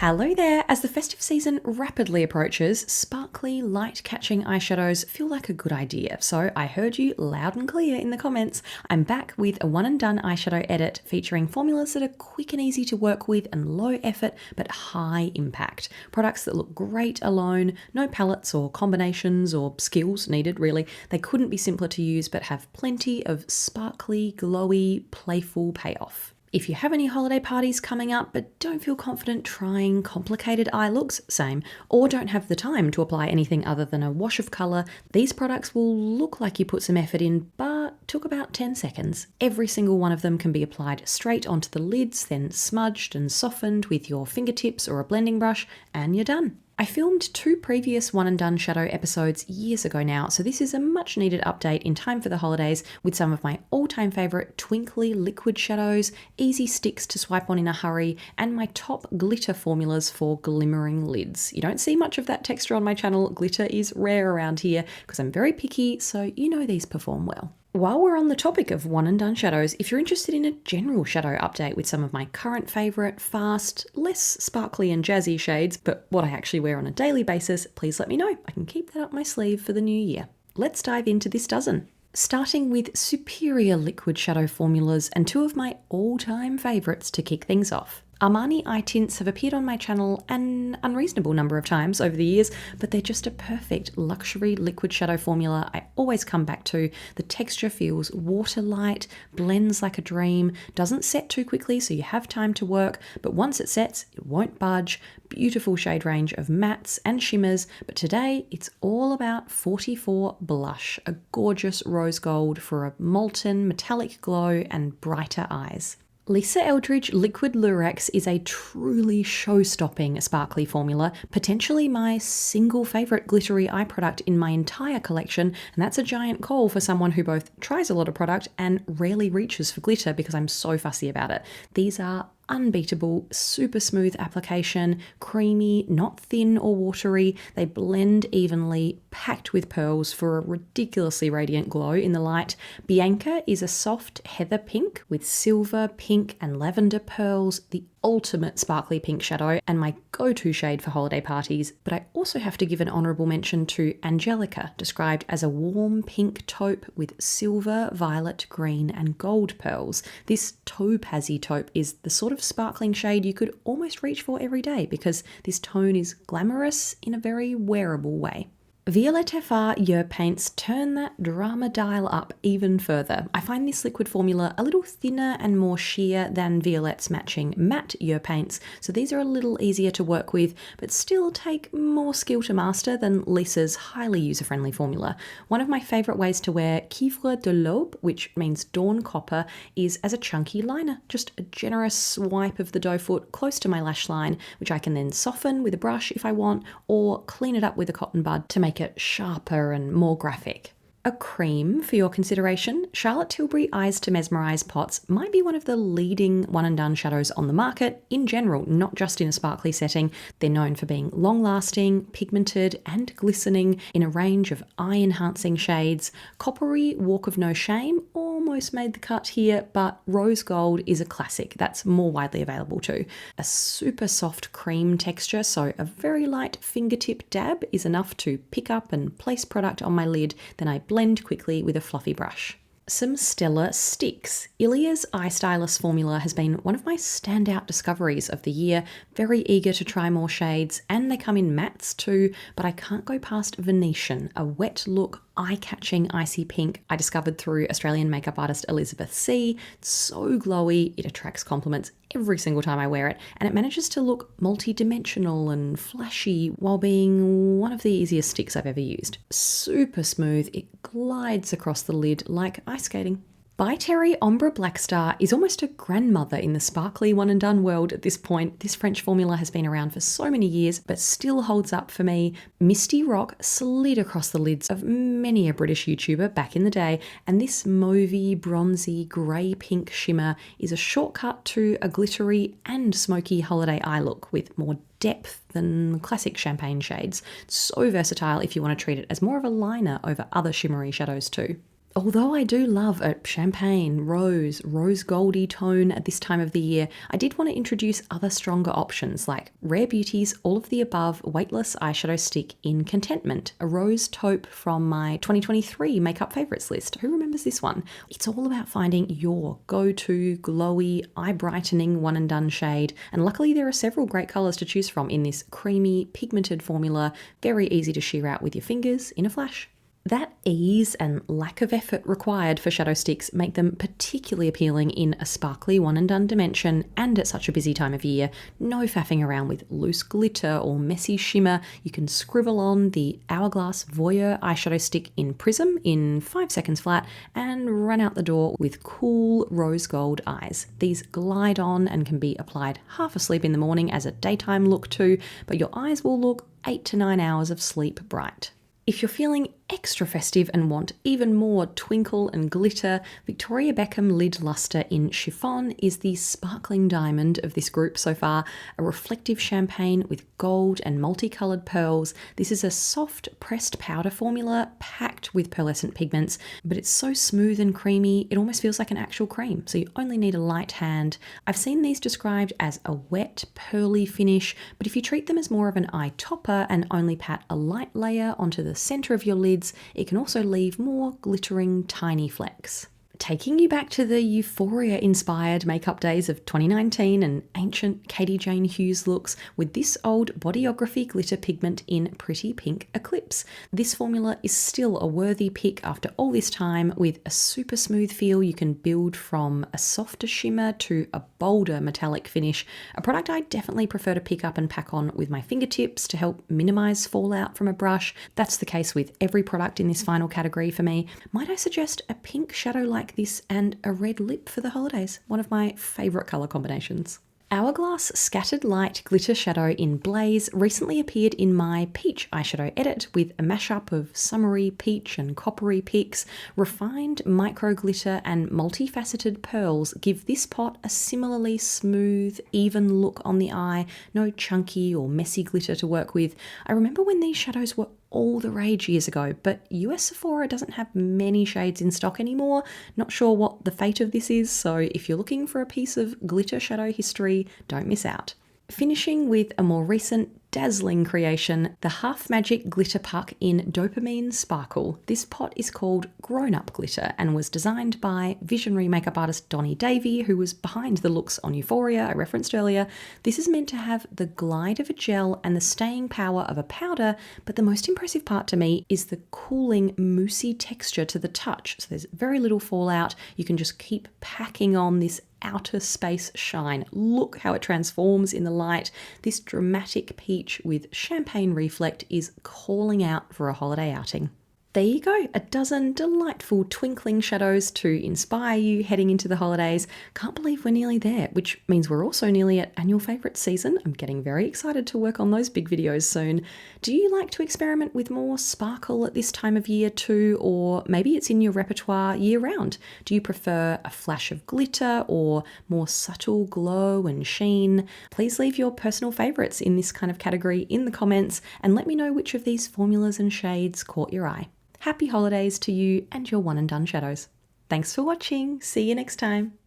Hello there! As the festive season rapidly approaches, sparkly, light-catching eyeshadows feel like a good idea. So I heard you loud and clear in the comments. I'm back with a one-and-done eyeshadow edit featuring formulas that are quick and easy to work with and low effort but high impact. Products that look great alone, no palettes or combinations or skills needed really. They couldn't be simpler to use but have plenty of sparkly, glowy, playful payoff. If you have any holiday parties coming up but don't feel confident trying complicated eye looks, same, or don't have the time to apply anything other than a wash of colour, these products will look like you put some effort in but took about 10 seconds. Every single one of them can be applied straight onto the lids, then smudged and softened with your fingertips or a blending brush, and you're done. I filmed 2 previous one and done shadow episodes years ago now, so this is a much needed update in time for the holidays with some of my all-time favourite twinkly liquid shadows, easy sticks to swipe on in a hurry, and my top glitter formulas for glimmering lids. You don't see much of that texture on my channel. Glitter is rare around here because I'm very picky, so you know these perform well. While we're on the topic of one and done shadows, if you're interested in a general shadow update with some of my current favourite, fast, less sparkly and jazzy shades, but what I actually wear on a daily basis, please let me know. I can keep that up my sleeve for the new year. Let's dive into this dozen. Starting with superior liquid shadow formulas and 2 of my all-time favourites to kick things off. Armani eye tints have appeared on my channel an unreasonable number of times over the years, but they're just a perfect luxury liquid shadow formula I always come back to. The texture feels water-light, blends like a dream, doesn't set too quickly so you have time to work, but once it sets, it won't budge. Beautiful shade range of mattes and shimmers, but today it's all about 44 Blush, a gorgeous rose gold for a molten metallic glow and brighter eyes. Lisa Eldridge Liquid Lurex is a truly show-stopping sparkly formula, potentially my single favourite glittery eye product in my entire collection, and that's a giant call for someone who both tries a lot of product and rarely reaches for glitter because I'm so fussy about it. These are unbeatable, super smooth application, creamy, not thin or watery. They blend evenly, packed with pearls for a ridiculously radiant glow in the light. Bianca is a soft heather pink with silver, pink and lavender pearls, the ultimate sparkly pink shadow and my go-to shade for holiday parties. But I also have to give an honourable mention to Angelica, described as a warm pink taupe with silver, violet, green and gold pearls. This topazzy taupe is the sort of sparkling shade you could almost reach for every day because this tone is glamorous in a very wearable way. Violet FR Yeux paints turn that drama dial up even further. I find this liquid formula a little thinner and more sheer than Violet's matching matte Yeux paints, so these are a little easier to work with, but still take more skill to master than Lisa's highly user-friendly formula. One of my favourite ways to wear Cuivre de l'Aube, which means dawn copper, is as a chunky liner, just a generous swipe of the doe foot close to my lash line, which I can then soften with a brush if I want, or clean it up with a cotton bud to make it sharper and more graphic. A cream for your consideration, Charlotte Tilbury Eyes to Mesmerise Pots might be one of the leading one-and-done shadows on the market in general, not just in a sparkly setting. They're known for being long-lasting, pigmented and glistening in a range of eye-enhancing shades. Coppery Walk of No Shame almost made the cut here, but rose gold is a classic that's more widely available too. A super soft cream texture, so a very light fingertip dab is enough to pick up and place product on my lid, then I blend quickly with a fluffy brush. Some stellar sticks. Ilia's Eye Stylist formula has been one of my standout discoveries of the year. Very eager to try more shades, and they come in mattes too, but I can't go past Venetian, a wet look, eye-catching icy pink I discovered through Australian makeup artist Elizabeth C. It's so glowy, it attracts compliments every single time I wear it, and it manages to look multi-dimensional and flashy while being one of the easiest sticks I've ever used. Super smooth, it glides across the lid like ice skating. By Terry Ombre Black Star is almost a grandmother in the sparkly one and done world at this point. This French formula has been around for so many years, but still holds up for me. Misty Rock slid across the lids of many a British YouTuber back in the day, and this mauvey, bronzy, grey pink shimmer is a shortcut to a glittery and smoky holiday eye look with more depth than classic champagne shades. So versatile if you want to treat it as more of a liner over other shimmery shadows too. Although I do love a champagne, rose goldy tone at this time of the year, I did want to introduce other stronger options like Rare Beauty's All of the Above Weightless Eyeshadow Stick in Contentment, a rose taupe from my 2023 makeup favourites list. Who remembers this one? It's all about finding your go-to glowy, eye brightening one and done shade, and luckily there are several great colours to choose from in this creamy, pigmented formula, very easy to sheer out with your fingers in a flash. That ease and lack of effort required for shadow sticks make them particularly appealing in a sparkly one and done dimension and at such a busy time of year. No faffing around with loose glitter or messy shimmer. You can scribble on the Hourglass Voyeur eyeshadow stick in Prism in 5 seconds flat and run out the door with cool rose gold eyes. These glide on and can be applied half asleep in the morning as a daytime look too, but your eyes will look 8 to 9 hours of sleep bright. If you're feeling extra festive and want even more twinkle and glitter, Victoria Beckham Lid Luster in Chiffon is the sparkling diamond of this group so far, a reflective champagne with gold and multicoloured pearls. This is a soft pressed powder formula packed with pearlescent pigments, but it's so smooth and creamy, it almost feels like an actual cream, so you only need a light hand. I've seen these described as a wet, pearly finish, but if you treat them as more of an eye topper and only pat a light layer onto the centre of your lids, it can also leave more glittering tiny flecks. Taking you back to the Euphoria-inspired makeup days of 2019 and ancient Katie Jane Hughes looks with this old Bodyography glitter pigment in Pretty Pink Eclipse. This formula is still a worthy pick after all this time with a super smooth feel. You can build from a softer shimmer to a bolder metallic finish, a product I definitely prefer to pick up and pack on with my fingertips to help minimise fallout from a brush. That's the case with every product in this final category for me. Might I suggest a pink shadow like this and a red lip for the holidays, one of my favourite colour combinations. Hourglass Scattered Light Glitter Shadow in Blaze recently appeared in my peach eyeshadow edit with a mashup of summery peach and coppery picks. Refined micro glitter and multifaceted pearls give this pot a similarly smooth, even look on the eye, no chunky or messy glitter to work with. I remember when these shadows were all the rage years ago, but US Sephora doesn't have many shades in stock anymore. Not sure what the fate of this is, so if you're looking for a piece of glitter shadow history, don't miss out. Finishing with a more recent dazzling creation, the Half Magic Glitter Puck in Dopamine Sparkle. This pot is called Grown Up Glitter and was designed by visionary makeup artist Donnie Davey, who was behind the looks on Euphoria I referenced earlier. This is meant to have the glide of a gel and the staying power of a powder, but the most impressive part to me is the cooling, moussey texture to the touch. So there's very little fallout. You can just keep packing on this outer space shine. Look how it transforms in the light. This dramatic peach with champagne reflect is calling out for a holiday outing. There you go, a dozen delightful twinkling shadows to inspire you heading into the holidays. Can't believe we're nearly there, which means we're also nearly at annual favourites season. I'm getting very excited to work on those big videos soon. Do you like to experiment with more sparkle at this time of year too, or maybe it's in your repertoire year round? Do you prefer a flash of glitter or more subtle glow and sheen? Please leave your personal favourites in this kind of category in the comments and let me know which of these formulas and shades caught your eye. Happy holidays to you and your one and done shadows. Thanks for watching. See you next time.